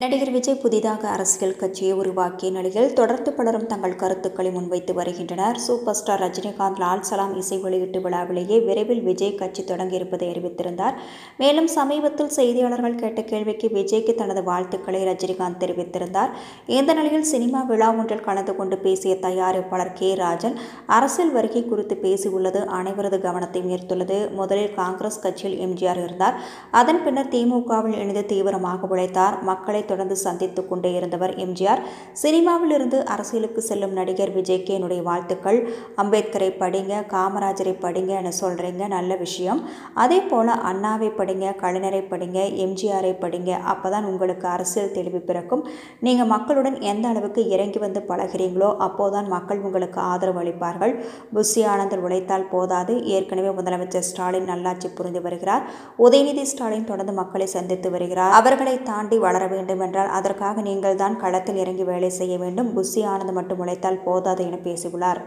நடிகர் விஜய் புதிதாக அரசியல் கட்சியை உருவாக்கிய நிலையில் தொடர்ந்து பலரும் தங்கள் கருத்துக்களை முன்வைத்து வருகின்றனர். சூப்பர் ஸ்டார் ரஜினிகாந்த் லால் சலாம் இசை வெளியீட்டு விழாவிலேயே விரைவில் விஜய் கட்சி தொடங்கியிருப்பதை அறிவித்திருந்தார். மேலும் சமீபத்தில் செய்தியாளர்கள் கேட்ட கேள்விக்கு விஜய்க்கு தனது வாழ்த்துக்களை ரஜினிகாந்த் தெரிவித்திருந்தார். இந்த நிலையில் சினிமா விழா ஒன்றில் கலந்து கொண்டு பேசிய தயாரிப்பாளர் கே. ராஜன் அரசியல் வருகை குறித்து பேசியுள்ளது அனைவரது கவனத்தை ஈர்த்துள்ளது. முதலில் காங்கிரஸ் கட்சியில் எம்ஜிஆர் இருந்தார். அதன் பின்னர் திமுகவில் இணைந்து தீவிரமாக உழைத்தார். மக்களை தொடர்ந்து சந்தித்துக் கொண்டே இருந்தவர் எம்ஜிஆர். சினிமாவில் இருந்து அரசியலுக்கு செல்லும் நடிகர் விஜய்க்கு என்னுடைய வாழ்த்துக்கள். அம்பேத்கரை படிங்க, காமராஜரை படிங்க என சொல்றீங்க, நல்ல விஷயம். அதே போல அண்ணாவை படிங்க, கலைஞரை படிங்க, எம்ஜிஆரை படிங்க. அப்பதான் உங்களுக்கு அரசியல் தெளிவு பிறக்கும். நீங்க மக்களுடன் எந்த அளவுக்கு இறங்கி வந்து பழகிறீங்களோ அப்போதான் மக்கள் உங்களுக்கு ஆதரவு அளிப்பார்கள். புஷி ஆனந்தர் உழைத்தால் போதாது. ஏற்கனவே முதலமைச்சர் ஸ்டாலின் நல்லாட்சி புரிந்து வருகிறார். உதயநிதி ஸ்டாலின் தொடர்ந்து மக்களை சந்தித்து வருகிறார். அவர்களை தாண்டி வளர வேண்டும் என்றால் அதற்காக நீங்கள் தான் களத்தில் இறங்கி வேலை செய்ய வேண்டும். புஷி ஆனந்த் மட்டும் உழைத்தால் போதாது என பேசியுள்ளார்.